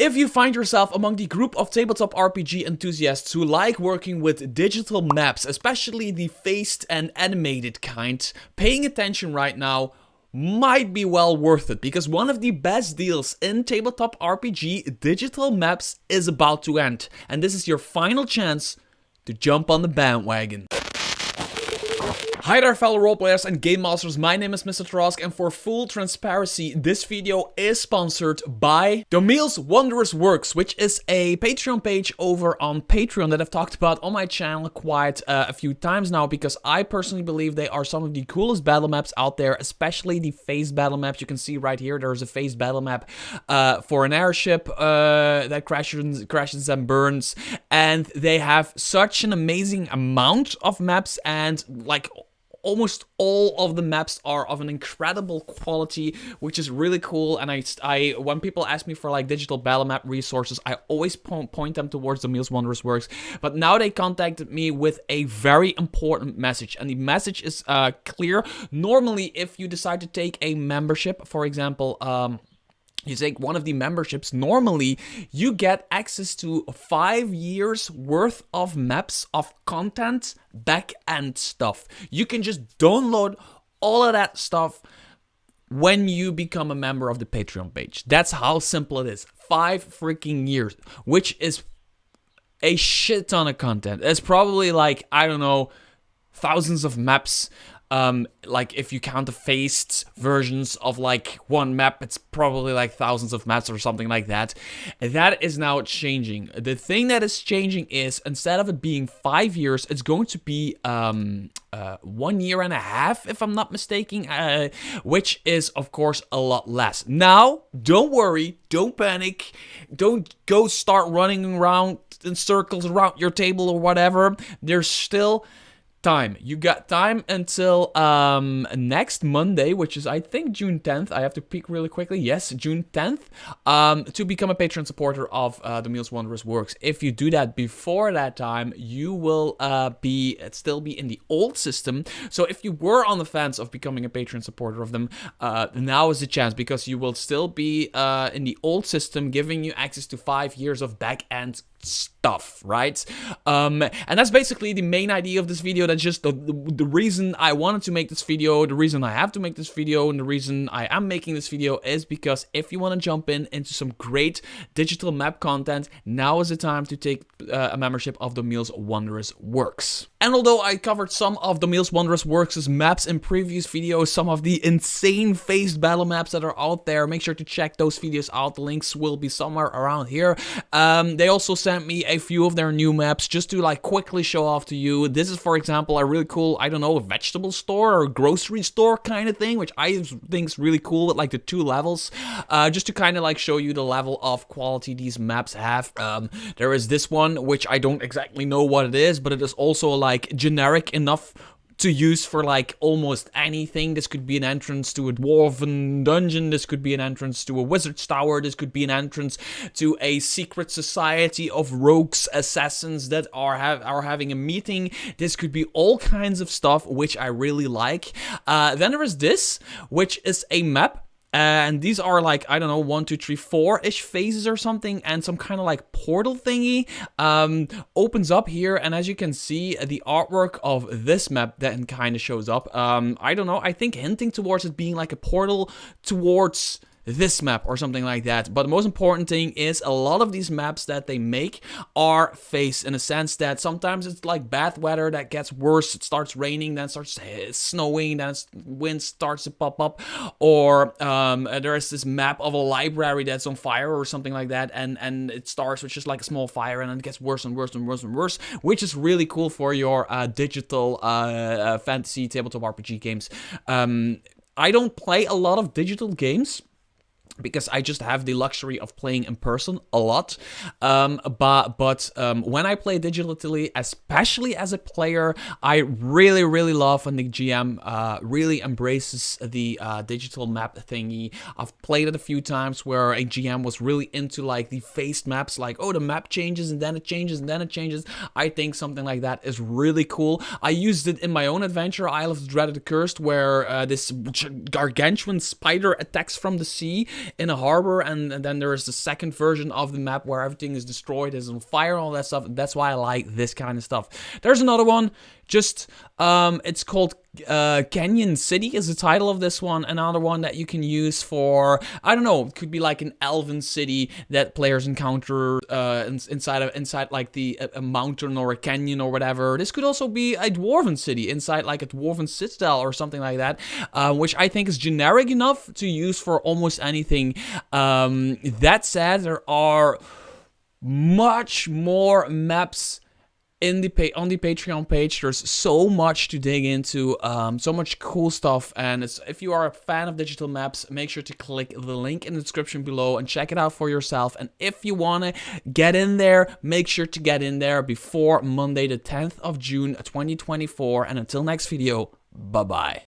If you find yourself among the group of tabletop RPG enthusiasts who like working with digital maps, especially the phased and animated kind, paying attention right now might be well worth it, because one of the best deals in tabletop RPG digital maps is about to end, and this is your final chance to jump on the bandwagon. Hi there fellow roleplayers and game masters, my name is Mr. Trosk, and for full transparency, this video is sponsored by Domille's Wondrous Works, which is a Patreon page over on Patreon that I've talked about on my channel quite a few times now, because I personally believe they are some of the coolest battle maps out there, especially the phased battle maps. You can see right here, there's a phased battle map for an airship that crashes and burns, and they have such an amazing amount of maps, and like almost all of the maps are of an incredible quality, which is really cool. And I when people ask me for like digital battle map resources, I always point them towards Domille's Wondrous Works. But now they contacted me with a very important message, and the message is clear. Normally, if you decide to take a membership, for example, you take one of the memberships, normally you get access to 5 years worth of maps, of content, back-end stuff. You can just download all of that stuff when you become a member of the Patreon page. That's how simple it is. 5 freaking years, which is a shit ton of content. It's probably like, I don't know, thousands of maps. Like if you count the phased versions of like one map, it's probably like thousands of maps or something like that. That is now changing. The thing that is changing is, instead of it being 5 years, it's going to be 1 year and a half, if I'm not mistaken, which is of course a lot less. Now, don't worry, don't panic, don't go start running around in circles around your table or whatever. There's still time. You got time until next Monday, which is I think June 10th. I have to peek really quickly. Yes, June 10th, to become a Patreon supporter of Domille's Wondrous Works. If you do that before that time, you will still be in the old system. So if you were on the fence of becoming a Patreon supporter of them, now is the chance, because you will still be in the old system, giving you access to 5 years of back-end stuff, right? And that's basically the main idea of this video. That's just the reason I wanted to make this video, the reason I have to make this video, and the reason I am making this video is because if you want to jump into some great digital map content, now is the time to take a membership of Domille's Wondrous Works. And although I covered some of Domille's Wondrous Works' maps in previous videos, some of the insane phased battle maps that are out there, make sure to check those videos out. The links will be somewhere around here. They also sent me a few of their new maps just to like quickly show off to you. This is, for example, a really cool, I don't know, a vegetable store or a grocery store kind of thing, which I think is really cool with like the 2 levels, just to kind of like show you the level of quality these maps have. There is this one, which I don't exactly know what it is, but it is also like generic enough to use for like almost anything. This could be an entrance to a dwarven dungeon, this could be an entrance to a wizard's tower, this could be an entrance to a secret society of rogues, assassins that are having a meeting. This could be all kinds of stuff, which I really like. Then there is this, which is a map. And these are like, I don't know, 1, 2, 3, 4-ish phases or something, and some kind of like portal thingy opens up here, and as you can see, the artwork of this map then kind of shows up. I don't know, I think hinting towards it being like a portal towards this map or something like that. But the most important thing is, a lot of these maps that they make are phased, in a sense that sometimes it's like bad weather that gets worse. It starts raining, then starts snowing, then wind starts to pop up, or there is this map of a library that's on fire or something like that, and it starts with just like a small fire, and then it gets worse and worse and worse and worse, which is really cool for your digital fantasy tabletop RPG games. I don't play a lot of digital games, because I just have the luxury of playing in person a lot. But when I play digitally, especially as a player, I really, really love when the GM really embraces the digital map thingy. I've played it a few times where a GM was really into like the phased maps, like, oh, the map changes and then it changes and then it changes. I think something like that is really cool. I used it in my own adventure, Isle of the Dreaded Accursed, where this gargantuan spider attacks from the sea. in a harbor, and then there is the second version of the map where everything is destroyed, is on fire, and all that stuff. That's why I like this kind of stuff. There's another one, just it's called Canyon City is the title of this one. Another one that you can use for, I don't know, it could be like an elven city that players encounter inside like a mountain or a canyon or whatever. This could also be a dwarven city inside like a dwarven citadel or something like that, which I think is generic enough to use for almost anything. That said, there are much more maps on the Patreon page. There's so much to dig into, so much cool stuff, and if you are a fan of digital maps, make sure to click the link in the description below and check it out for yourself. And if you want to get in there, make sure to get in there before Monday the 10th of June 2024. And until next video, bye bye.